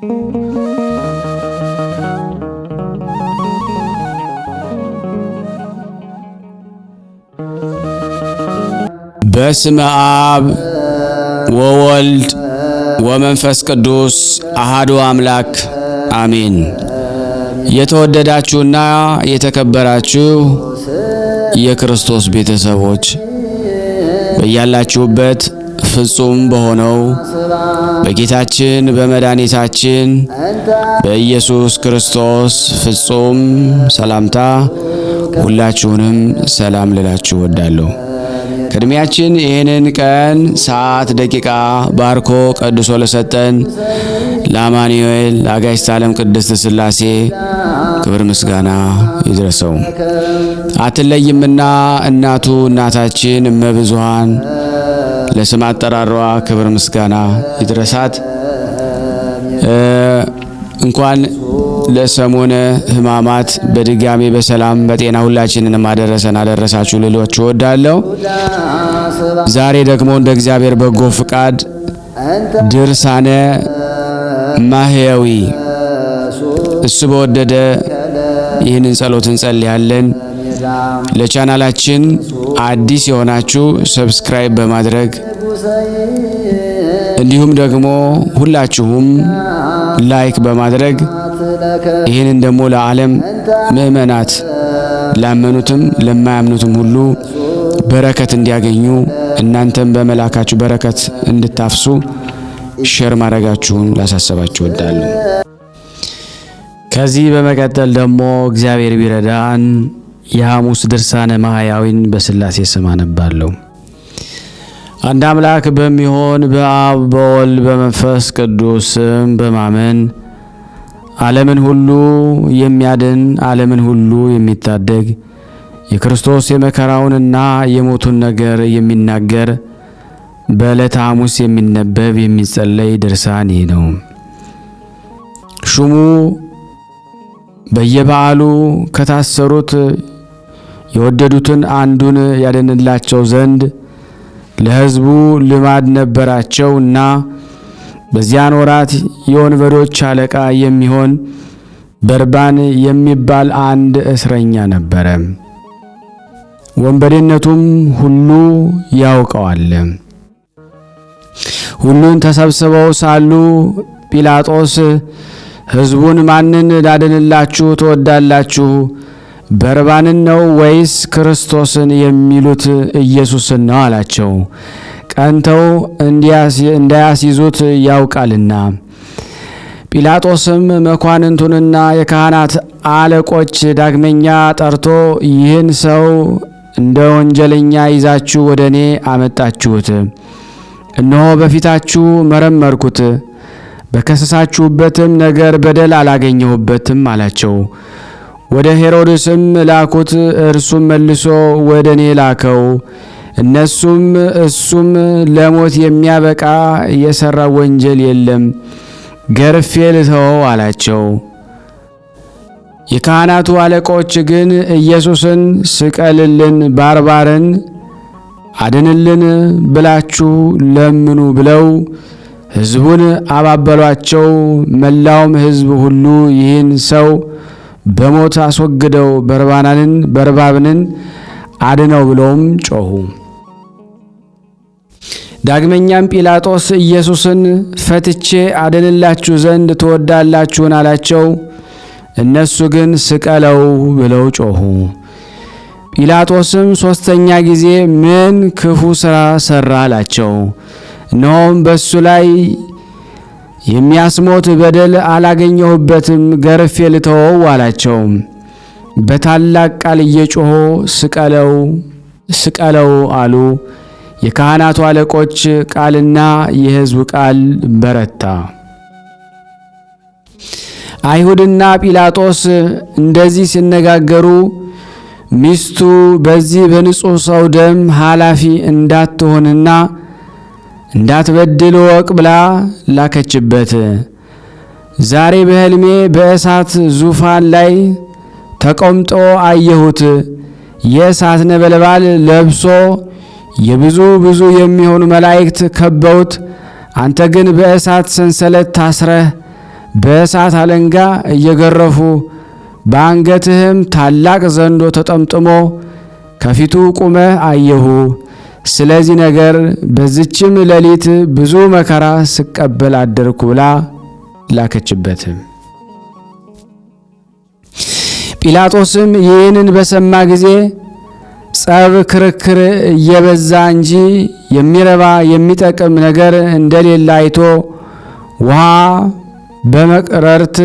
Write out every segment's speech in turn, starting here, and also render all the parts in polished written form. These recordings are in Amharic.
በስመ አብ ወወልድ ወመንፈስ ቅዱስ አሃዱ አምላክ አሜን። የተወደዳችሁና የተከበራችሁ የክርስቶስ ቤተሰቦች በያላችሁበት ፍጹም በሆነው በጌታችን በመድኃኒታችን በኢየሱስ ክርስቶስ ፍጹም ሰላምታ ሁላችሁንም ሰላም ልላችሁ እወዳለሁ። ቅድሚያችን ይህንን ቀን ሰዓት ደቂቃ ባርኮ ቀድሶ ለሰጠን ለአማኑኤል ለአጋዕዝተ ዓለም ቅድስት ሥላሴ ክብር ምስጋና ይድረሰው። አትለይምና እናቱ እናታችን እመብዙኃን ለስም አጠራሯ ክብር ምስጋና ይድረሳት። እንኳን ለሰሙነ ሕማማት በድጋሚ በሰላም በጤና ሁላችንንም አደረሳችሁ ልላችሁ እወዳለሁ። ዛሬ ደግሞ እንደ እግዚአብሔር በጎ ፍቃድ ድርሳነ ማህያዊ እሱ በወደደ ይህንን ጸሎት እንጸልያለን። ለቻናላችን አዲስ የሆናችሁ ሰብስክራይብ በማድረግ እንዲሁም ደግሞ ሁላችሁም ላይክ በማድረግ ይህንን ደግሞ ለዓለም ምእመናት ላመኑትም ለማያምኑትም ሁሉ በረከት እንዲያገኙ እናንተም በመላካችሁ በረከት እንድታፍሱ ሼር ማድረጋችሁን ላሳሰባችሁ እወዳለሁ። ከዚህ በመቀጠል ደግሞ እግዚአብሔር ቢረዳን የሐሙስ ድርሳነ ማህያዊን በሥላሴ ስም አነባለሁ። አንድ አምላክ በሚሆን በአብ በወልድ በመንፈስ ቅዱስ ስም በማመን ዓለምን ሁሉ የሚያድን ዓለምን ሁሉ የሚታደግ የክርስቶስ የመከራውንና የሞቱን ነገር የሚናገር በዕለተ ሐሙስ የሚነበብ የሚጸለይ ድርሳን ይህ ነው። ሹሙ በየበዓሉ ከታሰሩት የወደዱትን አንዱን ያድንላቸው ዘንድ ለሕዝቡ ልማድ ነበራቸውና በዚያን ወራት የወንበዶች አለቃ የሚሆን በርባን የሚባል አንድ እስረኛ ነበረ። ወንበዴነቱም ሁሉ ያውቀዋል። ሁሉን ተሰብስበው ሳሉ ጲላጦስ ሕዝቡን ማንን ላድንላችሁ ትወዳላችሁ? በርባንን ነው ወይስ ክርስቶስን የሚሉት ኢየሱስን ነው አላቸው። ቀንተው እንዳያስይዙት ያውቃልና። ጲላጦስም መኳንንቱንና የካህናት አለቆች ዳግመኛ ጠርቶ ይህን ሰው እንደ ወንጀለኛ ይዛችሁ ወደ እኔ አመጣችሁት። እነሆ በፊታችሁ መረመርኩት፣ በከሰሳችሁበትም ነገር በደል አላገኘሁበትም አላቸው። ወደ ሄሮድስም ላኩት፣ እርሱም መልሶ ወደ እኔ ላከው። እሱም ለሞት የሚያበቃ የሠራው ወንጀል የለም፣ ገርፌ ልተወው አላቸው። የካህናቱ አለቆች ግን ኢየሱስን ስቀልልን፣ ባርባርን አድንልን ብላችሁ ለምኑ ብለው ሕዝቡን አባበሏቸው። መላውም ሕዝብ ሁሉ ይህን ሰው በሞት አስወግደው በርባንን አድነው ብለውም ጮኹ። ዳግመኛም ጲላጦስ ኢየሱስን ፈትቼ አድንላችሁ ዘንድ ትወዳላችሁን አላቸው። እነሱ ግን ስቀለው ብለው ጮኹ። ጲላጦስም ሦስተኛ ጊዜ ምን ክፉ ሥራ ሠራ አላቸው። እነሆም በእሱ ላይ የሚያስሞት በደል አላገኘሁበትም፣ ገርፌ ልተወው አላቸው። በታላቅ ቃል እየጮኹ ስቀለው አሉ። የካህናቱ አለቆች ቃልና የሕዝቡ ቃል በረታ። አይሁድና ጲላጦስ እንደዚህ ሲነጋገሩ ሚስቱ በዚህ በንጹሕ ሰው ደም ኃላፊ እንዳትሆንና እንዳትበድል ወቅ ብላ ላከችበት። ዛሬ በሕልሜ በእሳት ዙፋን ላይ ተቀምጦ አየሁት። የእሳት ነበልባል ለብሶ ብዙ የሚሆኑ መላእክት ከበውት፣ አንተ ግን በእሳት ሰንሰለት ታስረህ በእሳት አለንጋ እየገረፉ በአንገትህም ታላቅ ዘንዶ ተጠምጥሞ ከፊቱ ቁመህ አየሁ። ስለዚህ ነገር በዚችም ሌሊት ብዙ መከራ ስቀበል አደርኩ ብላ ላከችበት። ጲላጦስም ይህንን በሰማ ጊዜ ጸብ፣ ክርክር እየበዛ እንጂ የሚረባ የሚጠቅም ነገር እንደሌለ አይቶ ውሃ በመቅረርት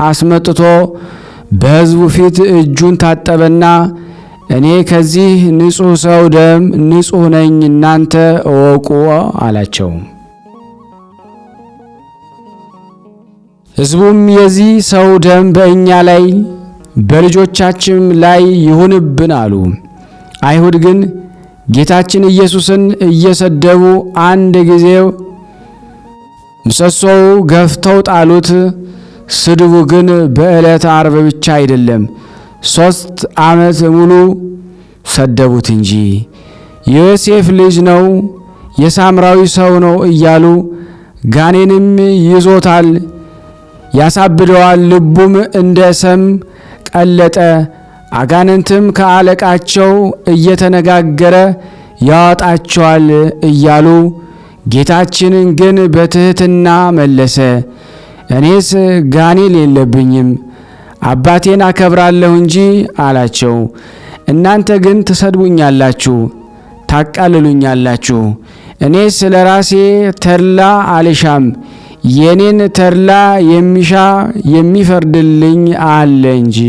አስመጥቶ በሕዝቡ ፊት እጁን ታጠበና እኔ ከዚህ ንጹሕ ሰው ደም ንጹሕ ነኝ፣ እናንተ እወቁ አላቸው። ሕዝቡም የዚህ ሰው ደም በእኛ ላይ በልጆቻችንም ላይ ይሁንብን አሉ። አይሁድ ግን ጌታችን ኢየሱስን እየሰደቡ አንድ ጊዜ ምሰሶው ገፍተው ጣሉት። ስድቡ ግን በዕለተ ዓርብ ብቻ አይደለም፣ 3 ዓመት ሙሉ ሰደቡት እንጂ። የዮሴፍ ልጅ ነው፣ የሳምራዊ ሰው ነው እያሉ ጋኔንም ይዞታል፣ ያሳብደዋል፣ ልቡም እንደ ሰም ቀለጠ፣ አጋንንትም ከአለቃቸው እየተነጋገረ ያወጣቸዋል እያሉ ጌታችንን ግን በትሕትና መለሰ። እኔስ ጋኔን የለብኝም፣ አባቴን አከብራለሁ እንጂ አላቸው። እናንተ ግን ትሰድቡኛላችሁ፣ ታቃልሉኛላችሁ። እኔስ ለራሴ ተድላ አልሻም፣ የኔን ተድላ የሚሻ የሚፈርድልኝ አለ እንጂ።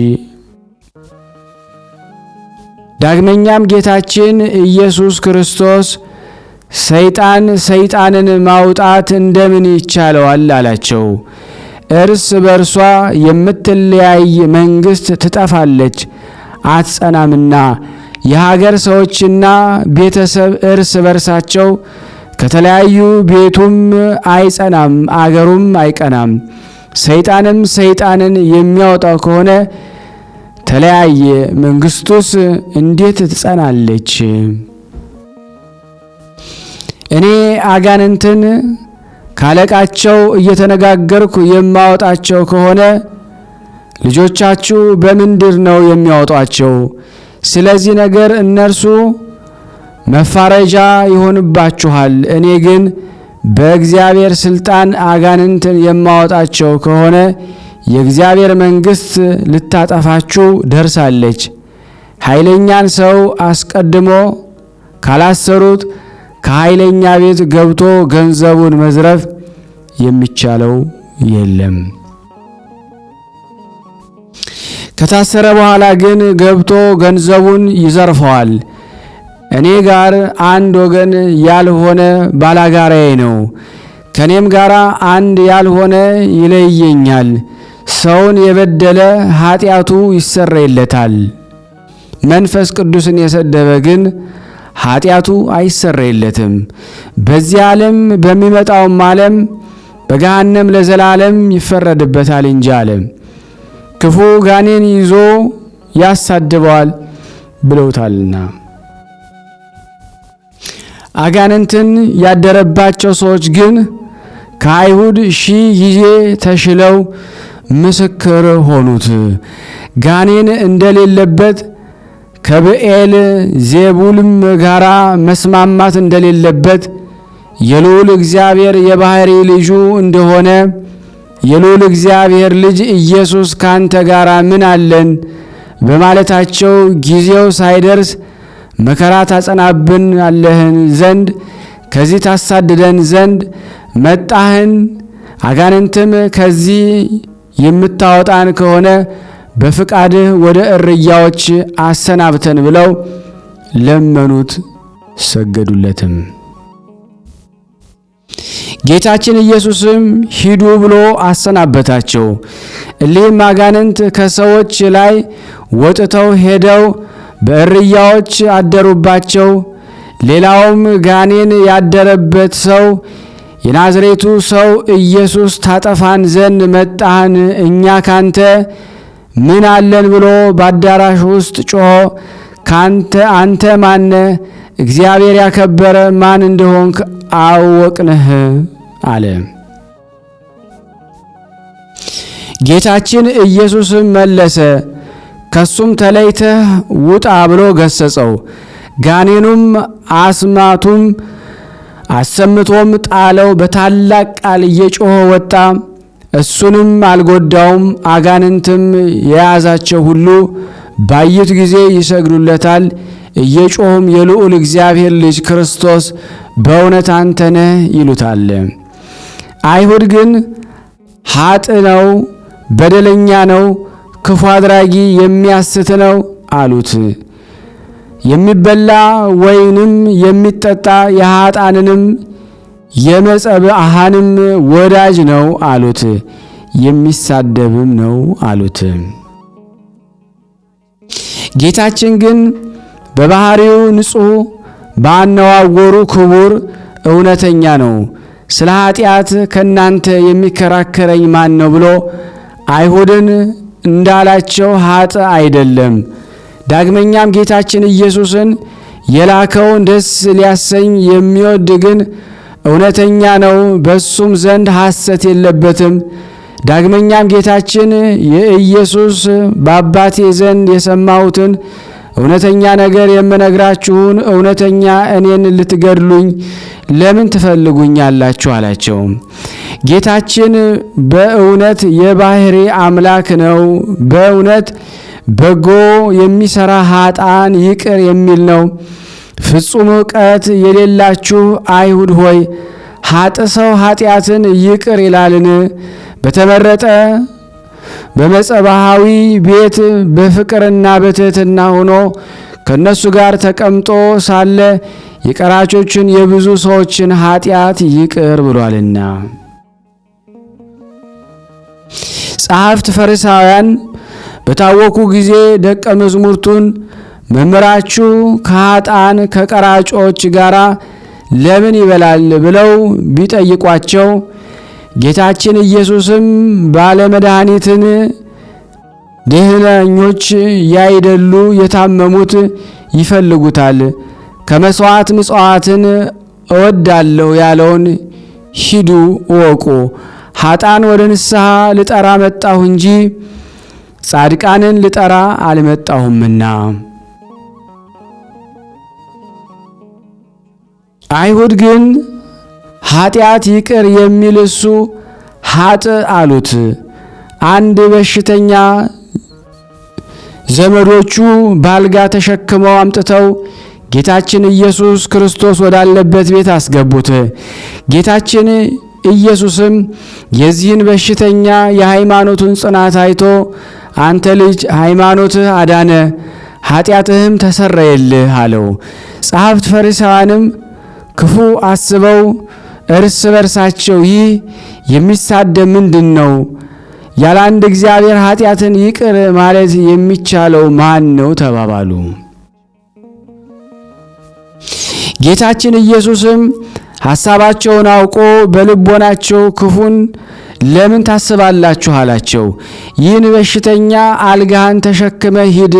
ዳግመኛም ጌታችን ኢየሱስ ክርስቶስ ሰይጣንን ማውጣት እንደምን ይቻለዋል አላቸው። እርስ በርሷ የምትለያይ መንግሥት ትጠፋለች አትጸናምና፣ የሀገር ሰዎችና ቤተሰብ እርስ በርሳቸው ከተለያዩ ቤቱም አይጸናም፣ አገሩም አይቀናም። ሰይጣንም ሰይጣንን የሚያወጣው ከሆነ ተለያየ፣ መንግሥቱስ እንዴት ትጸናለች? እኔ አጋንንትን ካለቃቸው እየተነጋገርኩ የማወጣቸው ከሆነ ልጆቻችሁ በምንድር ነው የሚያወጧቸው? ስለዚህ ነገር እነርሱ መፋረጃ ይሆንባችኋል። እኔ ግን በእግዚአብሔር ሥልጣን አጋንንትን የማወጣቸው ከሆነ የእግዚአብሔር መንግሥት ልታጠፋችሁ ደርሳለች። ኃይለኛን ሰው አስቀድሞ ካላሰሩት ከኃይለኛ ቤት ገብቶ ገንዘቡን መዝረፍ የሚቻለው የለም። ከታሰረ በኋላ ግን ገብቶ ገንዘቡን ይዘርፈዋል። እኔ ጋር አንድ ወገን ያልሆነ ባላጋራዬ ነው፣ ከኔም ጋር አንድ ያልሆነ ይለየኛል። ሰውን የበደለ ኃጢአቱ ይሰረይለታል። መንፈስ ቅዱስን የሰደበ ግን ኃጢአቱ አይሰረይለትም። በዚህ ዓለም በሚመጣውም ዓለም በገሃነም ለዘላለም ይፈረድበታል እንጂ አለ። ክፉ ጋኔን ይዞ ያሳድበዋል ብለውታልና። አጋንንትን ያደረባቸው ሰዎች ግን ከአይሁድ 1000 ጊዜ ተሽለው ምስክር ሆኑት። ጋኔን እንደሌለበት ከብኤል ዜቡልም ጋራ መስማማት እንደሌለበት የልዑል እግዚአብሔር የባሕሪ ልጁ እንደሆነ የልዑል እግዚአብሔር ልጅ ኢየሱስ ካንተ ጋራ ምን አለን በማለታቸው ጊዜው ሳይደርስ መከራ ታጸናብን አለህን ዘንድ ከዚህ ታሳድደን ዘንድ መጣህን። አጋንንትም ከዚህ የምታወጣን ከሆነ በፍቃድህ ወደ እርያዎች አሰናብተን ብለው ለመኑት፣ ሰገዱለትም። ጌታችን ኢየሱስም ሂዱ ብሎ አሰናበታቸው። እሊህም አጋንንት ከሰዎች ላይ ወጥተው ሄደው በእርያዎች አደሩባቸው። ሌላውም ጋኔን ያደረበት ሰው የናዝሬቱ ሰው ኢየሱስ ታጠፋን ዘንድ መጣህን? እኛ ካንተ ምን አለን ብሎ በአዳራሽ ውስጥ ጮኸ። አንተ ማነ? እግዚአብሔር ያከበረ ማን እንደሆንክ አወቅንህ አለ። ጌታችን ኢየሱስም መለሰ፣ ከሱም ተለይተህ ውጣ ብሎ ገሰጸው። ጋኔኑም አስማቱም አሰምቶም ጣለው። በታላቅ ቃል እየጮኸ ወጣ፣ እሱንም አልጎዳውም። አጋንንትም የያዛቸው ሁሉ ባዩት ጊዜ ይሰግዱለታል፣ እየጮኹም የልዑል እግዚአብሔር ልጅ ክርስቶስ በእውነት አንተ ነህ ይሉታል። አይሁድ ግን ኃጥእ ነው፣ በደለኛ ነው፣ ክፉ አድራጊ፣ የሚያስት ነው አሉት። የሚበላ ወይንም የሚጠጣ የኃጥአንንም የመጸብአሃንም ወዳጅ ነው አሉት። የሚሳደብም ነው አሉት። ጌታችን ግን በባህሪው ንጹሕ፣ በአነዋወሩ ክቡር፣ እውነተኛ ነው። ስለ ኃጢአት ከእናንተ የሚከራከረኝ ማን ነው ብሎ አይሁድን እንዳላቸው ኃጥእ አይደለም። ዳግመኛም ጌታችን ኢየሱስን የላከውን ደስ ሊያሰኝ የሚወድ ግን እውነተኛ ነው፣ በሱም ዘንድ ሐሰት የለበትም። ዳግመኛም ጌታችን የኢየሱስ በአባቴ ዘንድ የሰማሁትን እውነተኛ ነገር የምነግራችሁን እውነተኛ እኔን ልትገድሉኝ ለምን ትፈልጉኛላችሁ አላቸው። ጌታችን በእውነት የባህሪ አምላክ ነው። በእውነት በጎ የሚሰራ ኃጥአን ይቅር የሚል ነው። ፍጹም ዕውቀት የሌላችሁ አይሁድ ሆይ ኃጥእ ሰው ኃጢአትን ይቅር ይላልን? በተመረጠ በመጸባሃዊ ቤት በፍቅርና በትሕትና ሆኖ ከነሱ ጋር ተቀምጦ ሳለ የቀራጮችን የብዙ ሰዎችን ኃጢአት ይቅር ብሏልና። ጸሐፍት ፈሪሳውያን በታወኩ ጊዜ ደቀ መዛሙርቱን መምህራችሁ ከኃጥአን ከቀራጮች ጋር ለምን ይበላል ብለው ቢጠይቋቸው ጌታችን ኢየሱስም ባለመድኃኒትን ደህነኞች ያይደሉ የታመሙት ይፈልጉታል፣ ከመሥዋዕት ምጽዋትን እወዳለሁ ያለውን ሂዱ እወቁ፣ ኃጥአን ወደ ንስሐ ልጠራ መጣሁ እንጂ ጻድቃንን ልጠራ አልመጣሁምና። አይሁድ ግን ኃጢአት ይቅር የሚል እሱ ኃጥእ አሉት። አንድ በሽተኛ ዘመዶቹ ባልጋ ተሸክመው አምጥተው ጌታችን ኢየሱስ ክርስቶስ ወዳለበት ቤት አስገቡት። ጌታችን ኢየሱስም የዚህን በሽተኛ የሃይማኖቱን ጽናት አይቶ አንተ ልጅ ሃይማኖትህ አዳነ፣ ኃጢአትህም ተሰረየልህ አለው። ጸሐፍት ፈሪሳውያንም ክፉ አስበው እርስ በርሳቸው ይህ የሚሳደብ ምንድን ነው? ያለ አንድ እግዚአብሔር ኃጢአትን ይቅር ማለት የሚቻለው ማን ነው? ተባባሉ። ጌታችን ኢየሱስም ሐሳባቸውን አውቆ በልቦናቸው ክፉን ለምን ታስባላችሁ አላቸው። ይህን በሽተኛ አልጋህን ተሸክመ ሂድ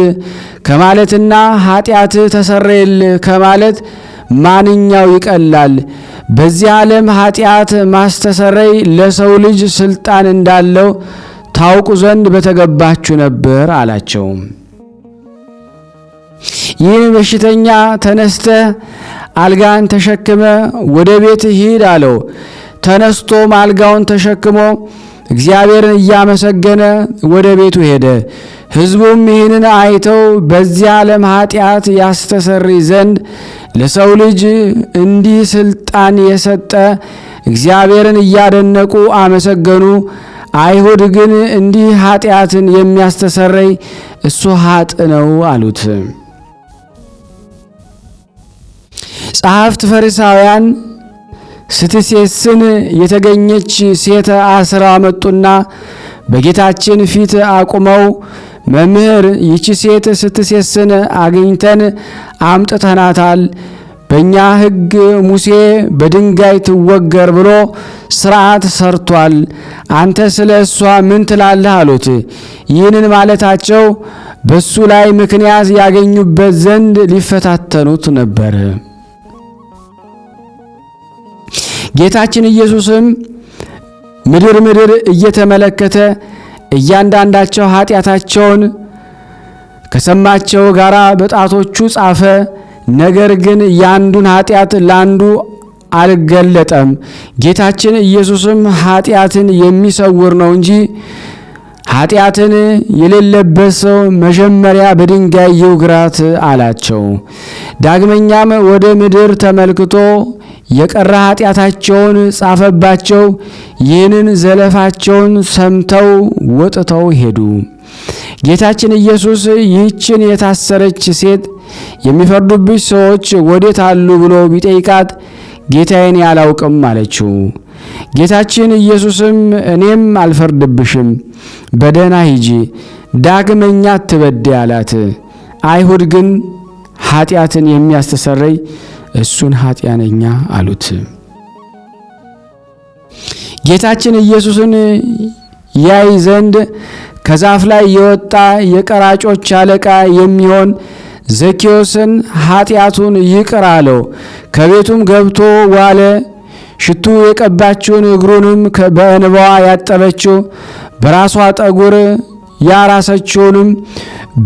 ከማለትና ኃጢአትህ ተሰረየልህ ከማለት ማንኛው ይቀላል? በዚህ ዓለም ኃጢአት ማስተሰረይ ለሰው ልጅ ስልጣን እንዳለው ታውቁ ዘንድ በተገባችሁ ነበር አላቸው። ይህን በሽተኛ ተነስተህ አልጋን ተሸክመ ወደ ቤት ሂድ አለው። ተነስቶም አልጋውን ተሸክሞ እግዚአብሔርን እያመሰገነ ወደ ቤቱ ሄደ። ሕዝቡም ይህንን አይተው በዚህ ዓለም ኃጢአት ያስተሰርይ ዘንድ ለሰው ልጅ እንዲህ ስልጣን የሰጠ እግዚአብሔርን እያደነቁ አመሰገኑ። አይሁድ ግን እንዲህ ኃጢአትን የሚያስተሰርይ እሱ ኃጥእ ነው አሉት። ጸሐፍት ፈሪሳውያን ስትሴስን የተገኘች ሴት አስረው አመጡና በጌታችን ፊት አቁመው መምህር፣ ይቺ ሴት ስትሴስን አግኝተን አምጥተናታል። በእኛ ሕግ ሙሴ በድንጋይ ትወገር ብሎ ሥርዓት ሰርቷል። አንተ ስለ እሷ ምን ትላለህ? አሉት። ይህንን ማለታቸው በሱ ላይ ምክንያት ያገኙበት ዘንድ ሊፈታተኑት ነበር። ጌታችን ኢየሱስም ምድር እየተመለከተ እያንዳንዳቸው ኃጢአታቸውን ከሰማቸው ጋር በጣቶቹ ጻፈ። ነገር ግን ያንዱን ኃጢአት ላንዱ አልገለጠም። ጌታችን ኢየሱስም ኃጢአትን የሚሰውር ነው እንጂ ኃጢአትን የሌለበት ሰው መጀመሪያ በድንጋይ ይውግራት አላቸው። ዳግመኛም ወደ ምድር ተመልክቶ የቀረ ኃጢአታቸውን ጻፈባቸው። ይህንን ዘለፋቸውን ሰምተው ወጥተው ሄዱ። ጌታችን ኢየሱስ ይህችን የታሰረች ሴት የሚፈርዱብሽ ሰዎች ወዴት አሉ ብሎ ቢጠይቃት ጌታዬን አላውቅም አለችው። ጌታችን ኢየሱስም እኔም አልፈርድብሽም፣ በደህና ሂጂ፣ ዳግመኛ አትበድይ አላት። አይሁድ ግን ኃጢአትን የሚያስተሰርይ እሱን ኃጢአተኛ አሉት። ጌታችን ኢየሱስን ያይ ዘንድ ከዛፍ ላይ የወጣ የቀራጮች አለቃ የሚሆን ዘኬዎስን ኃጢአቱን ይቅር አለው። ከቤቱም ገብቶ ዋለ። ሽቱ የቀባችውን እግሩንም በእንባዋ ያጠበችው በራሷ ጠጉር ያራሰችውንም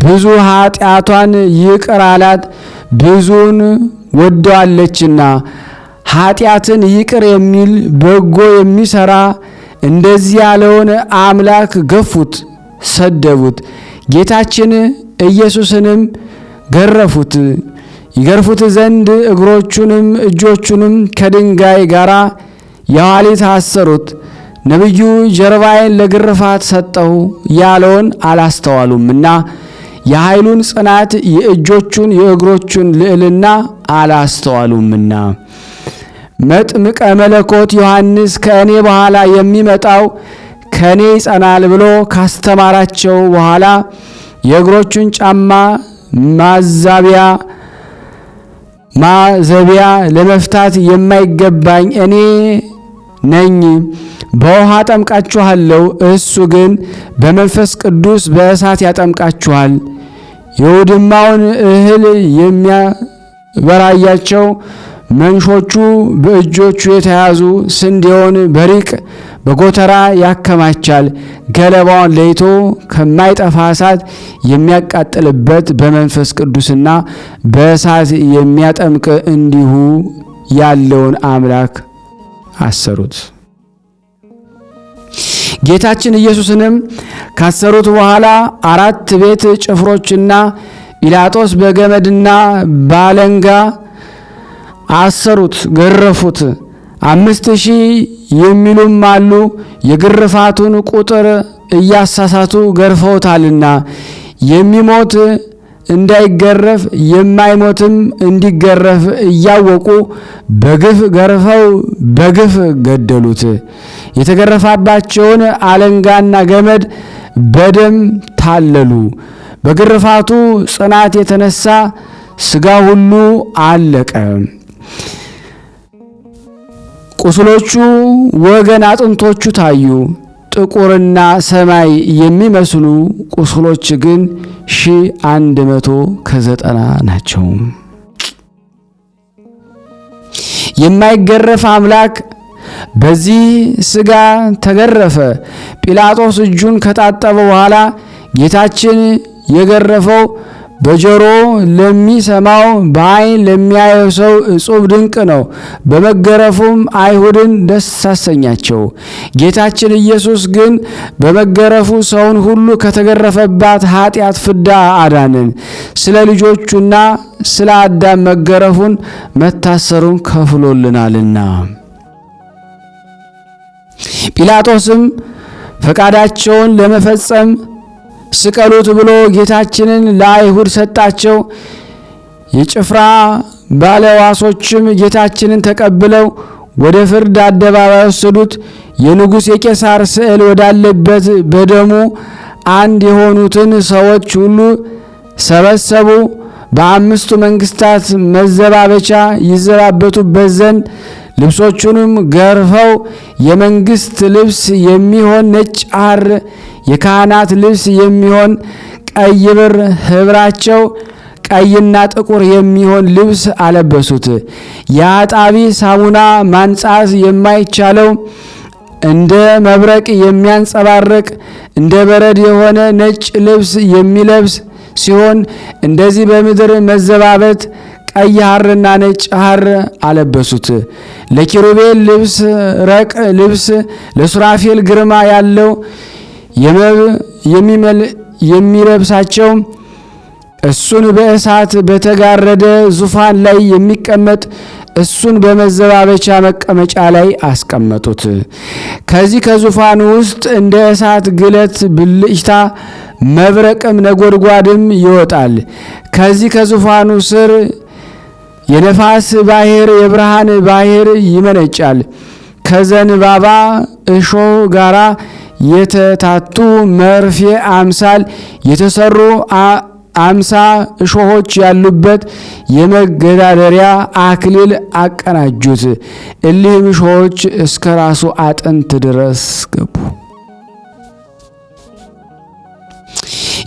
ብዙ ኃጢአቷን ይቅር አላት፣ ብዙን ወደዋለችና። ኃጢአትን ይቅር የሚል በጎ የሚሰራ እንደዚህ ያለውን አምላክ ገፉት፣ ሰደቡት። ጌታችን ኢየሱስንም ገረፉት። ይገርፉት ዘንድ እግሮቹንም እጆቹንም ከድንጋይ ጋር የኋሊት አሰሩት። ነቢዩ ጀርባዬን ለግርፋት ሰጠሁ ያለውን አላስተዋሉምና የኃይሉን ጽናት የእጆቹን የእግሮቹን ልዕልና አላስተዋሉምና። መጥምቀ መለኮት ዮሐንስ ከእኔ በኋላ የሚመጣው ከእኔ ይጸናል ብሎ ካስተማራቸው በኋላ የእግሮቹን ጫማ ማዘቢያ ለመፍታት የማይገባኝ እኔ ነኝ። በውሃ አጠምቃችኋለሁ፣ እሱ ግን በመንፈስ ቅዱስ በእሳት ያጠምቃችኋል። የውድማውን እህል የሚያበራያቸው መንሾቹ በእጆቹ የተያዙ ስንዴውን በሪቅ በጎተራ ያከማቻል። ገለባውን ለይቶ ከማይጠፋ እሳት የሚያቃጥልበት በመንፈስ ቅዱስና በእሳት የሚያጠምቅ እንዲሁ ያለውን አምላክ አሰሩት። ጌታችን ኢየሱስንም ካሰሩት በኋላ 4 ቤት ጭፍሮችና ጲላጦስ በገመድና ባለንጋ አሰሩት፣ ገረፉት። 5000 የሚሉም አሉ። የግርፋቱን ቁጥር እያሳሳቱ ገርፈውታልና የሚሞት እንዳይገረፍ የማይሞትም እንዲገረፍ እያወቁ በግፍ ገርፈው በግፍ ገደሉት። የተገረፋባቸውን አለንጋና ገመድ በደም ታለሉ። በግርፋቱ ጽናት የተነሳ ሥጋ ሁሉ አለቀ። ቁስሎቹ ወገን አጥንቶቹ ታዩ። ጥቁርና ሰማይ የሚመስሉ ቁስሎች ግን 190 ናቸው። የማይገረፍ አምላክ በዚህ ሥጋ ተገረፈ። ጲላጦስ እጁን ከታጠበ በኋላ ጌታችን የገረፈው በጆሮ ለሚሰማው በዓይን ለሚያየው ሰው እጹብ ድንቅ ነው። በመገረፉም አይሁድን ደስ አሰኛቸው። ጌታችን ኢየሱስ ግን በመገረፉ ሰውን ሁሉ ከተገረፈባት ኃጢአት ፍዳ አዳንን። ስለ ልጆቹና ስለ አዳም መገረፉን መታሰሩን ከፍሎልናልና። ጲላጦስም ፈቃዳቸውን ለመፈጸም ስቀሉት ብሎ ጌታችንን ለአይሁድ ሰጣቸው። የጭፍራ ባለዋሶችም ጌታችንን ተቀብለው ወደ ፍርድ አደባባይ ወሰዱት። የንጉሥ የቄሳር ስዕል ወዳለበት በደሙ አንድ የሆኑትን ሰዎች ሁሉ ሰበሰቡ። በአምስቱ መንግስታት መዘባበቻ ይዘባበቱበት ዘንድ ልብሶቹንም ገርፈው የመንግስት ልብስ የሚሆን ነጭ ሐር፣ የካህናት ልብስ የሚሆን ቀይ ብር፣ ኅብራቸው ቀይና ጥቁር የሚሆን ልብስ አለበሱት። የአጣቢ ሳሙና ማንጻት የማይቻለው እንደ መብረቅ የሚያንጸባርቅ እንደ በረድ የሆነ ነጭ ልብስ የሚለብስ ሲሆን እንደዚህ በምድር መዘባበት ቀይ ሐርና ነጭ ሐር አለበሱት። ለኪሩቤል ልብስ ረቅ ልብስ፣ ለሱራፌል ግርማ ያለው የሚለብሳቸው እሱን በእሳት በተጋረደ ዙፋን ላይ የሚቀመጥ እሱን በመዘባበቻ መቀመጫ ላይ አስቀመጡት። ከዚህ ከዙፋኑ ውስጥ እንደ እሳት ግለት ብልጭታ መብረቅም ነጎድጓድም ይወጣል። ከዚህ ከዙፋኑ ስር የነፋስ ባሕር የብርሃን ባሕር ይመነጫል። ከዘንባባ እሾህ ጋራ የተታቱ መርፌ አምሳል የተሰሩ 50 እሾሆች ያሉበት የመገዳደሪያ አክሊል አቀናጁት። እሊህም እሾሆች እስከ ራሱ አጥንት ድረስ ገቡ።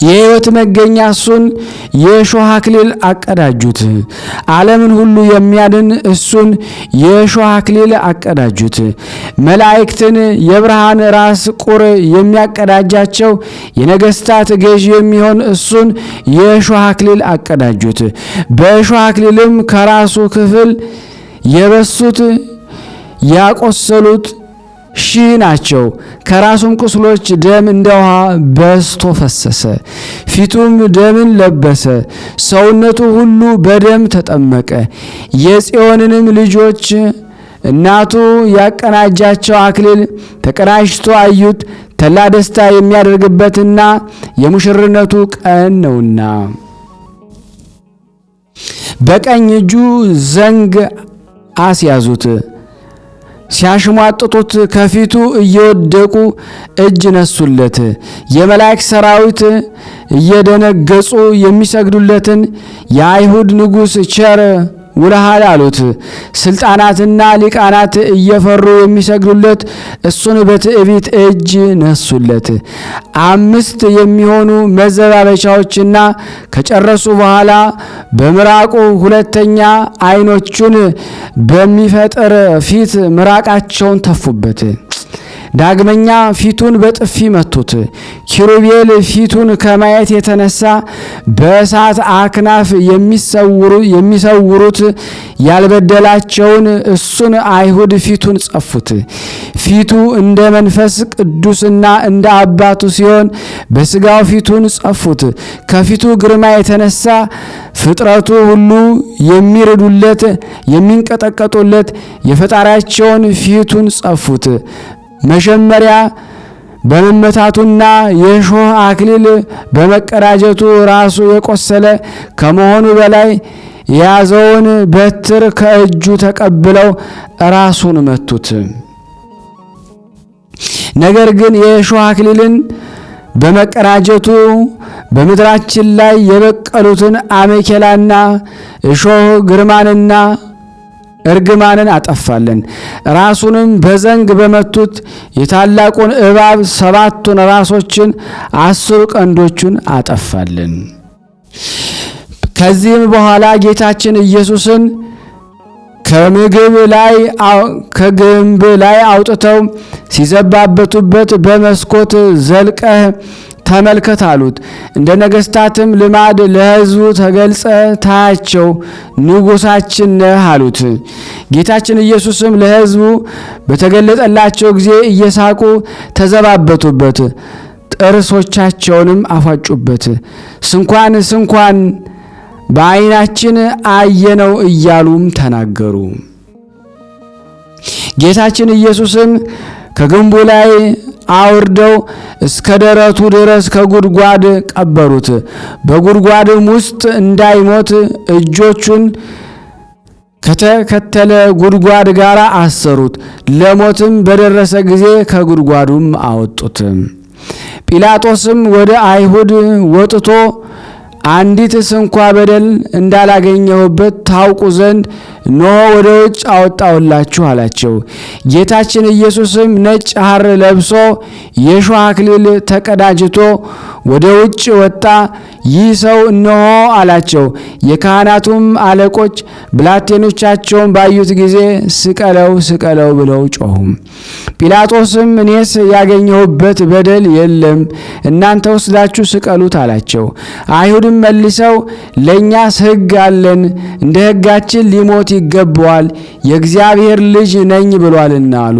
የሕይወት መገኛ እሱን የእሾህ አክሊል አቀዳጁት። ዓለምን ሁሉ የሚያድን እሱን የእሾህ አክሊል አቀዳጁት። መላእክትን የብርሃን ራስ ቁር የሚያቀዳጃቸው የነገሥታት ገዥ የሚሆን እሱን የእሾህ አክሊል አቀዳጁት። በእሾህ አክሊልም ከራሱ ክፍል የበሱት ያቆሰሉት 1000 ናቸው። ከራሱም ቁስሎች ደም እንደ ውሃ በዝቶ ፈሰሰ። ፊቱም ደምን ለበሰ። ሰውነቱ ሁሉ በደም ተጠመቀ። የጽዮንንም ልጆች እናቱ ያቀናጃቸው አክሊል ተቀናጅቶ አዩት። ተላ ደስታ የሚያደርግበትና የሙሽርነቱ ቀን ነውና። በቀኝ እጁ ዘንግ አስያዙት። ሲያሽሟጥጡት ከፊቱ እየወደቁ እጅ ነሱለት። የመላእክት ሰራዊት እየደነገጹ የሚሰግዱለትን የአይሁድ ንጉሥ ቸር ውለሃል አሉት። ስልጣናትና ሊቃናት እየፈሩ የሚሰግዱለት እሱን በትዕቢት እጅ ነሱለት። 5 የሚሆኑ መዘባበቻዎችና ከጨረሱ በኋላ በምራቁ ሁለተኛ ዓይኖቹን በሚፈጥር ፊት ምራቃቸውን ተፉበት። ዳግመኛ ፊቱን በጥፊ መቱት። ኪሩቤል ፊቱን ከማየት የተነሳ በእሳት አክናፍ የሚሰውሩት ያልበደላቸውን እሱን አይሁድ ፊቱን ጸፉት። ፊቱ እንደ መንፈስ ቅዱስና እንደ አባቱ ሲሆን በሥጋው ፊቱን ጸፉት። ከፊቱ ግርማ የተነሳ ፍጥረቱ ሁሉ የሚርዱለት የሚንቀጠቀጡለት የፈጣሪያቸውን ፊቱን ጸፉት። መጀመሪያ በመመታቱና የእሾህ አክሊል በመቀዳጀቱ ራሱ የቆሰለ ከመሆኑ በላይ የያዘውን በትር ከእጁ ተቀብለው ራሱን መቱት። ነገር ግን የእሾህ አክሊልን በመቀዳጀቱ በምድራችን ላይ የበቀሉትን አሜኬላና እሾህ ግርማንና እርግማንን አጠፋለን። ራሱንም በዘንግ በመቱት የታላቁን እባብ 7ቱን ራሶችን 10 ቀንዶቹን አጠፋለን። ከዚህም በኋላ ጌታችን ኢየሱስን ከግንብ ላይ አውጥተው ሲዘባበቱበት በመስኮት ዘልቀህ ተመልከት አሉት። እንደ ነገሥታትም ልማድ ለሕዝቡ ተገልጸ ታያቸው ንጉሣችን ነህ አሉት። ጌታችን ኢየሱስም ለሕዝቡ በተገለጠላቸው ጊዜ እየሳቁ ተዘባበቱበት፣ ጥርሶቻቸውንም አፋጩበት። ስንኳን በዓይናችን አየነው እያሉም ተናገሩ። ጌታችን ኢየሱስም ከግንቡ ላይ አውርደው እስከ ደረቱ ድረስ ከጉድጓድ ቀበሩት። በጉድጓድም ውስጥ እንዳይሞት እጆቹን ከተከተለ ጉድጓድ ጋር አሰሩት። ለሞትም በደረሰ ጊዜ ከጉድጓዱም አወጡት። ጲላጦስም ወደ አይሁድ ወጥቶ አንዲት ስንኳ በደል እንዳላገኘሁበት ታውቁ ዘንድ እነሆ ወደ ውጭ አወጣሁላችሁ አላቸው። ጌታችን ኢየሱስም ነጭ ሐር ለብሶ የእሾህ አክሊል ተቀዳጅቶ ወደ ውጭ ወጣ። ይህ ሰው እነሆ አላቸው። የካህናቱም አለቆች ብላቴኖቻቸውን ባዩት ጊዜ ስቀለው ስቀለው ብለው ጮኹ። ጲላጦስም እኔስ ያገኘሁበት በደል የለም፣ እናንተ ወስዳችሁ ስቀሉት አላቸው። አይሁድም መልሰው ለእኛስ ሕግ አለን፣ እንደ ሕጋችን ሊሞት ይገባዋል፣ የእግዚአብሔር ልጅ ነኝ ብሏልና አሉ።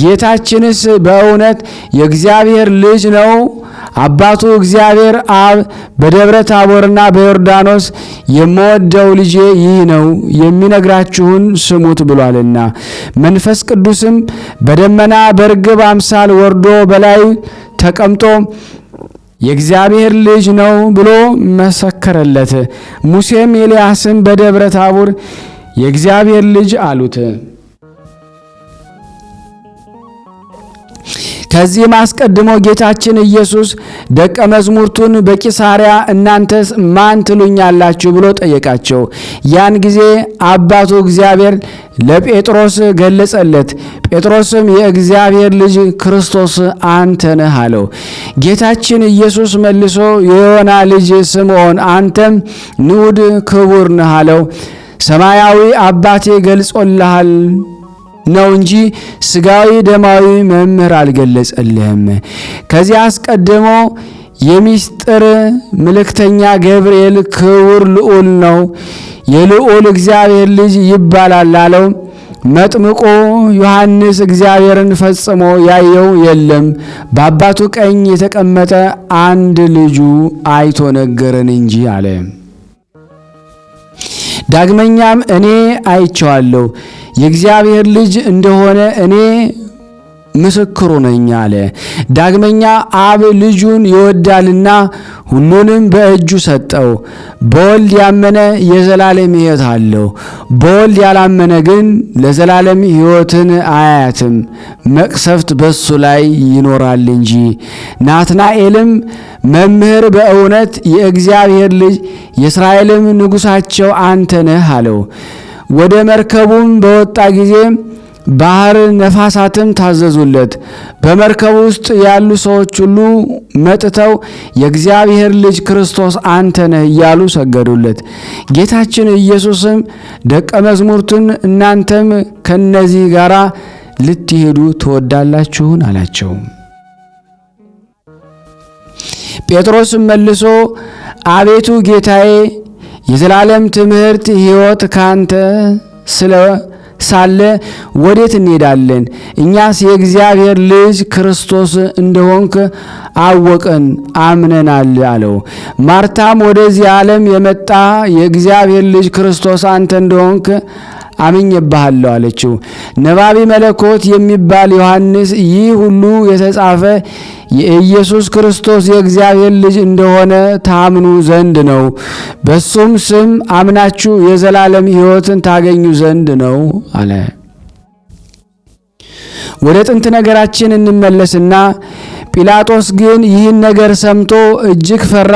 ጌታችንስ በእውነት የእግዚአብሔር ልጅ ነው? አባቱ እግዚአብሔር አብ በደብረ ታቦርና በዮርዳኖስ የምወደው ልጄ ይህ ነው የሚነግራችሁን ስሙት ብሏልና። መንፈስ ቅዱስም በደመና በርግብ አምሳል ወርዶ በላዩ ተቀምጦ የእግዚአብሔር ልጅ ነው ብሎ መሰከረለት። ሙሴም ኤልያስም በደብረ ታቦር የእግዚአብሔር ልጅ አሉት። ከዚህም አስቀድሞ ጌታችን ኢየሱስ ደቀ መዛሙርቱን በቂሳርያ እናንተስ ማን ትሉኛላችሁ ብሎ ጠየቃቸው። ያን ጊዜ አባቱ እግዚአብሔር ለጴጥሮስ ገለጸለት። ጴጥሮስም የእግዚአብሔር ልጅ ክርስቶስ አንተ ነህ አለው። ጌታችን ኢየሱስ መልሶ የዮና ልጅ ስምዖን አንተም ንዑድ ክቡር ነህ አለው። ሰማያዊ አባቴ ገልጾልሃል ነው እንጂ ስጋዊ ደማዊ መምህር አልገለጸልህም። ከዚያ አስቀድሞ የሚስጥር መልእክተኛ ገብርኤል ክቡር ልዑል ነው፣ የልዑል እግዚአብሔር ልጅ ይባላል አለው። መጥምቁ ዮሐንስ እግዚአብሔርን ፈጽሞ ያየው የለም፣ በአባቱ ቀኝ የተቀመጠ አንድ ልጁ አይቶ ነገረን እንጂ አለ። ዳግመኛም እኔ አይቼዋለሁ፣ የእግዚአብሔር ልጅ እንደሆነ እኔ ምስክሩ ነኝ አለ። ዳግመኛ አብ ልጁን ይወዳልና ሁሉንም በእጁ ሰጠው። በወልድ ያመነ የዘላለም ሕይወት አለው፣ በወልድ ያላመነ ግን ለዘላለም ሕይወትን አያያትም፣ መቅሰፍት በሱ ላይ ይኖራል እንጂ። ናትናኤልም መምህር፣ በእውነት የእግዚአብሔር ልጅ የእስራኤልም ንጉሣቸው አንተ ነህ አለው። ወደ መርከቡም በወጣ ጊዜ ባህር ነፋሳትም ታዘዙለት። በመርከቡ ውስጥ ያሉ ሰዎች ሁሉ መጥተው የእግዚአብሔር ልጅ ክርስቶስ አንተ ነህ እያሉ ሰገዱለት። ጌታችን ኢየሱስም ደቀ መዛሙርቱን እናንተም ከነዚህ ጋር ልትሄዱ ትወዳላችሁን አላቸው። ጴጥሮስም መልሶ አቤቱ ጌታዬ፣ የዘላለም ትምህርት ሕይወት ካንተ ሳለ ወዴት እንሄዳለን? እኛስ የእግዚአብሔር ልጅ ክርስቶስ እንደሆንክ አወቅን አምነናል አለው። ማርታም ወደዚህ ዓለም የመጣ የእግዚአብሔር ልጅ ክርስቶስ አንተ እንደሆንክ አምኜብሃለሁ አለችው። ነባቢ መለኮት የሚባል ዮሐንስ ይህ ሁሉ የተጻፈ የኢየሱስ ክርስቶስ የእግዚአብሔር ልጅ እንደሆነ ታምኑ ዘንድ ነው፣ በሱም ስም አምናችሁ የዘላለም ሕይወትን ታገኙ ዘንድ ነው አለ። ወደ ጥንት ነገራችን እንመለስና ጲላጦስ ግን ይህን ነገር ሰምቶ እጅግ ፈራ።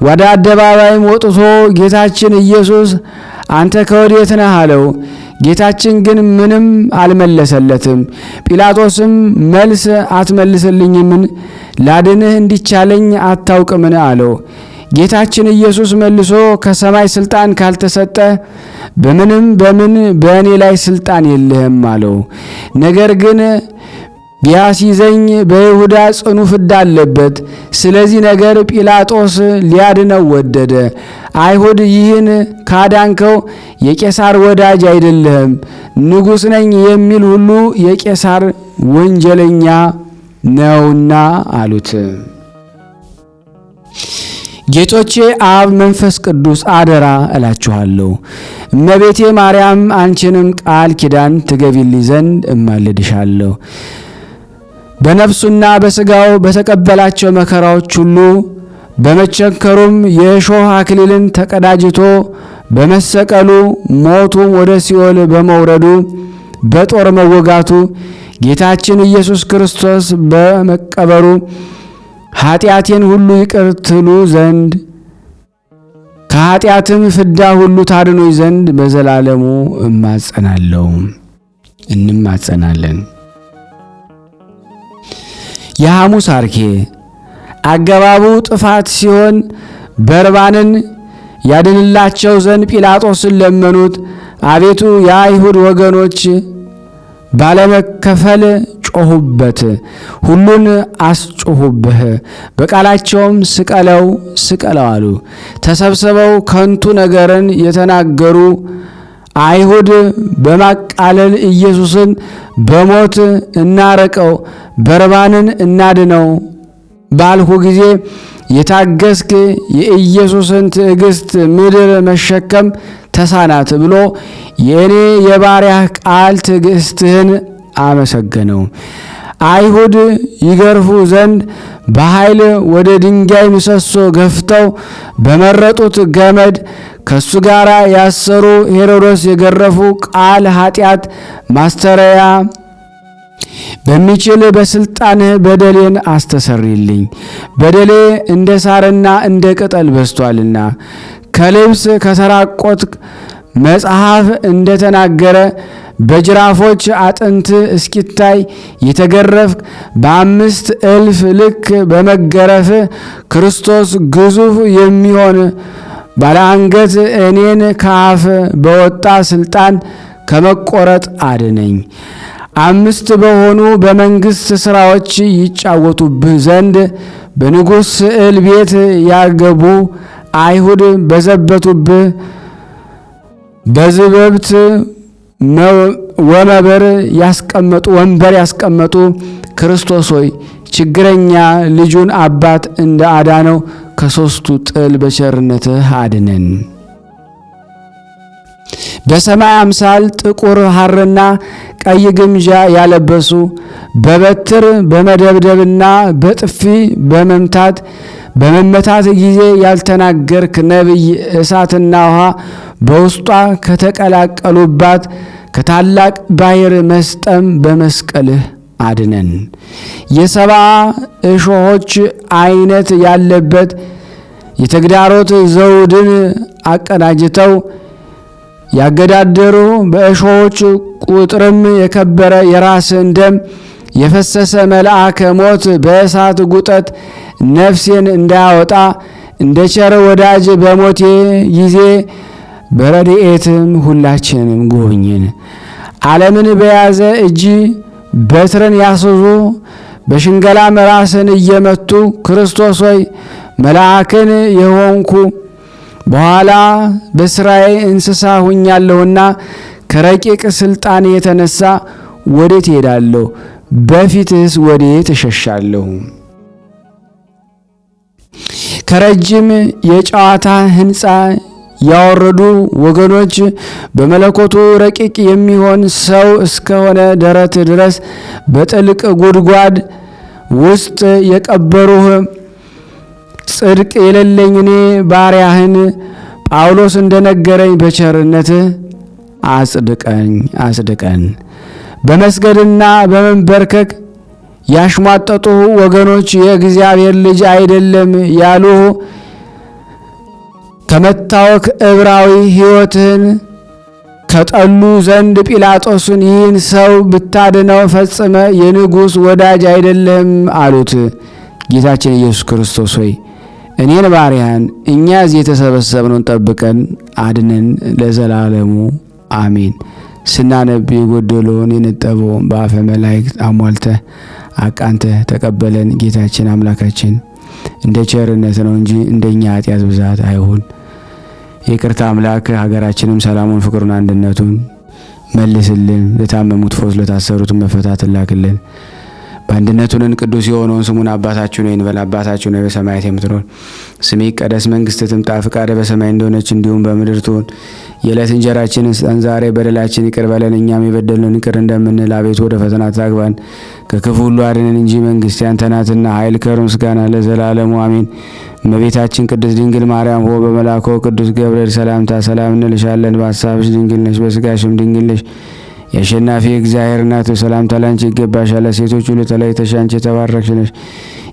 ወደ አደባባይም ወጥቶ ጌታችን ኢየሱስ አንተ ከወዴት ነህ አለው። ጌታችን ግን ምንም አልመለሰለትም። ጲላጦስም መልስ አትመልስልኝምን? ላድንህ እንዲቻለኝ አታውቅምን? አለው። ጌታችን ኢየሱስ መልሶ ከሰማይ ስልጣን ካልተሰጠ በምን በእኔ ላይ ስልጣን የለህም አለው። ነገር ግን ቢያስይዘኝ በይሁዳ ጽኑ ፍዳ አለበት። ስለዚህ ነገር ጲላጦስ ሊያድነው ወደደ። አይሁድ ይህን ካዳንከው የቄሳር ወዳጅ አይደለህም፣ ንጉሥ ነኝ የሚል ሁሉ የቄሳር ወንጀለኛ ነውና አሉት። ጌቶቼ አብ መንፈስ ቅዱስ አደራ እላችኋለሁ፣ እመቤቴ ማርያም አንቺንም ቃል ኪዳን ትገቢልኝ ዘንድ እማልድሻለሁ። በነፍሱና በሥጋው በተቀበላቸው መከራዎች ሁሉ በመቸንከሩም የእሾህ አክሊልን ተቀዳጅቶ በመሰቀሉ ሞቱም ወደ ሲኦል በመውረዱ በጦር መወጋቱ ጌታችን ኢየሱስ ክርስቶስ በመቀበሩ ኃጢአቴን ሁሉ ይቅር ትሉ ዘንድ ከኃጢአትም ፍዳ ሁሉ ታድኖኝ ዘንድ በዘላለሙ እማጸናለሁ እንማጸናለን። የሐሙስ አርኬ አገባቡ ጥፋት ሲሆን በርባንን ያድንላቸው ዘንድ ጲላጦስን ለመኑት። አቤቱ የአይሁድ ወገኖች ባለመከፈል ጮኹበት፣ ሁሉን አስጮኹብህ። በቃላቸውም ስቀለው ስቀለው አሉ። ተሰብስበው ከንቱ ነገርን የተናገሩ አይሁድ በማቃለል ኢየሱስን በሞት እናረቀው፣ በርባንን እናድነው ባልሁ ጊዜ የታገስክ የኢየሱስን ትዕግስት ምድር መሸከም ተሳናት ብሎ የእኔ የባሪያህ ቃል ትዕግስትህን አመሰገነው። አይሁድ ይገርፉ ዘንድ በኃይል ወደ ድንጋይ ምሰሶ ገፍተው በመረጡት ገመድ ከሱ ጋር ያሰሩ ሄሮድስ የገረፉ ቃል ኃጢአት ማስተረያ በሚችል በስልጣንህ በደሌን አስተሰርይልኝ። በደሌ እንደ ሳርና እንደ ቅጠል በስቷልና ከልብስ ከተራቆት መጽሐፍ እንደተናገረ በጅራፎች አጥንት እስኪታይ የተገረፍክ በ5,000 ልክ በመገረፍ ክርስቶስ ግዙፍ የሚሆን ባለአንገት እኔን ከአፍ በወጣ ስልጣን ከመቆረጥ አድነኝ። 5 በሆኑ በመንግሥት ሥራዎች ይጫወቱብህ ዘንድ በንጉሥ ስዕል ቤት ያገቡ አይሁድ በዘበቱብህ በዝበብት ወንበር ያስቀመጡ ክርስቶስ ሆይ ችግረኛ ልጁን አባት እንደ አዳነው ከሦስቱ ጥል በቸርነትህ አድነን። በሰማይ አምሳል ጥቁር ሐርና ቀይ ግምጃ ያለበሱ በበትር በመደብደብና በጥፊ በመመታት ጊዜ ያልተናገርክ ነቢይ እሳትና ውሃ በውስጧ ከተቀላቀሉባት ከታላቅ ባሕር መስጠም በመስቀልህ አድነን። የ7 እሾሆች አይነት ያለበት የተግዳሮት ዘውድን አቀናጅተው ያገዳደሩ በእሾሆች ቁጥርም የከበረ የራስን ደም የፈሰሰ መልአከ ሞት በእሳት ጉጠት ነፍሴን እንዳያወጣ እንደ ቸር ወዳጅ በሞቴ ጊዜ በረድኤትም ሁላችንም ጎብኝን። ዓለምን በያዘ እጅ በትርን ያስዙ በሽንገላም ራስን እየመቱ ክርስቶስ ሆይ መልአክን የሆንኩ በኋላ በስራዬ እንስሳ ሁኛለሁና ከረቂቅ ስልጣን የተነሳ ወዴት ሄዳለሁ? በፊትስ ወዴት እሸሻለሁ? ከረጅም የጨዋታ ሕንፃ ያወረዱ ወገኖች በመለኮቱ ረቂቅ የሚሆን ሰው እስከሆነ ደረት ድረስ በጥልቅ ጉድጓድ ውስጥ የቀበሩህ ጽድቅ የሌለኝ እኔ ባሪያህን ጳውሎስ እንደነገረኝ በቸርነትህ አጽድቀን። በመስገድና በመንበርከክ ያሽሟጠጡ ወገኖች የእግዚአብሔር ልጅ አይደለም ያሉህ ከመታወክ ዕብራዊ ሕይወትህን ከጠሉ ዘንድ ጲላጦስን ይህን ሰው ብታድነው ፈጽመ የንጉሥ ወዳጅ አይደለም አሉት። ጌታችን ኢየሱስ ክርስቶስ ሆይ እኔን ባሪያን እኛ እዚህ የተሰበሰብነውን ጠብቀን አድነን ለዘላለሙ አሜን። ስናነብ የጎደለውን የነጠበውን በአፈ መላእክት አሟልተህ አቃንተህ ተቀበለን። ጌታችን አምላካችን እንደ ቸርነት ነው እንጂ እንደኛ ኃጢአት ብዛት አይሁን። የቅርታ አምላክ ሀገራችንም ሰላሙን፣ ፍቅሩን፣ አንድነቱን መልስልን። ለታመሙት ፈውስ፣ ለታሰሩት መፈታት ላክልን። በአንድነቱንን ቅዱስ የሆነውን ስሙን አባታችን ሆይ እንበል። አባታችን ሆይ በሰማያት የምትኖር ስምህ ይቀደስ፣ መንግስትህ ትምጣ፣ ፈቃድህ በሰማይ እንደሆነች እንዲሁም በምድር ትሁን። የዕለት እንጀራችንን ስጠን ዛሬ፣ በደላችን ይቅር በለን እኛም የበደልነውን ይቅር እንደምንል፣ አቤቱ ወደ ፈተና አታግባን ከክፉ ሁሉ አድነን እንጂ መንግስት ያንተ ናትና ኃይል፣ ክብር፣ ምስጋና ለዘላለሙ አሜን። እመቤታችን ቅድስት ድንግል ማርያም ሆይ በመልአኩ ቅዱስ ገብርኤል ሰላምታ ሰላም እንልሻለን። በሐሳብሽ ድንግል ነሽ፣ በሥጋሽም ድንግል ነሽ። የአሸናፊ እግዚአብሔር እናት ሰላምታ ላንቺ ይገባሻል። ሴቶች ሁሉ ተለይተሽ አንቺ የተባረክሽ ነሽ፣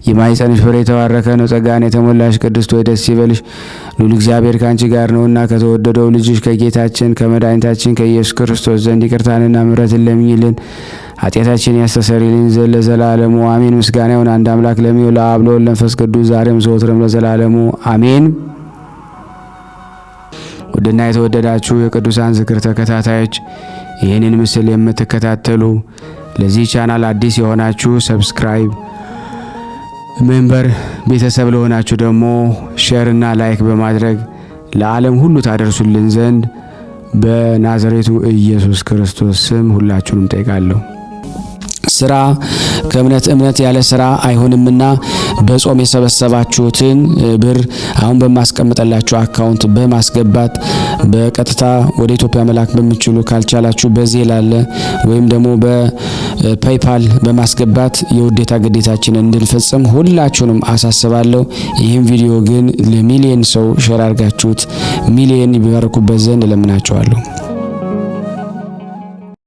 የማኅፀንሽ ፍሬ የተባረከ ነው። ጸጋን የተሞላሽ ቅድስት ሆይ ደስ ይበልሽ፣ ልዑል እግዚአብሔር ከአንቺ ጋር ነውና ከተወደደው ልጅሽ ከጌታችን ከመድኃኒታችን ከኢየሱስ ክርስቶስ ዘንድ ይቅርታንና ምሕረትን ለምኝልን ኃጢአታችን ያስተሰርይልን ዘንድ ለዘላለሙ አሜን። ምስጋና ይሁን አንድ አምላክ ለሚሆን ለአብ ለወልድ ለመንፈስ ቅዱስ ዛሬም ዘወትርም ለዘላለሙ አሜን። ውድና የተወደዳችሁ የቅዱሳን ዝክር ተከታታዮች ይህንን ምስል የምትከታተሉ ለዚህ ቻናል አዲስ የሆናችሁ ሰብስክራይብ፣ ሜምበር ቤተሰብ ለሆናችሁ ደግሞ ሼር እና ላይክ በማድረግ ለዓለም ሁሉ ታደርሱልን ዘንድ በናዝሬቱ ኢየሱስ ክርስቶስ ስም ሁላችሁንም ጠይቃለሁ። ስራ እምነት ያለ ስራ አይሆንምና በጾም የሰበሰባችሁትን ብር አሁን በማስቀምጠላችሁ አካውንት በማስገባት በቀጥታ ወደ ኢትዮጵያ መላክ በሚችሉ ካልቻላችሁ በዚህ ላለ ወይም ደግሞ በፔይፓል በማስገባት የውዴታ ግዴታችንን እንድንፈጽም ሁላችሁንም አሳስባለሁ። ይህም ቪዲዮ ግን ለሚሊዮን ሰው ሼር አድርጋችሁት ሚሊዮን ይባረኩበት ዘንድ እለምናችኋለሁ።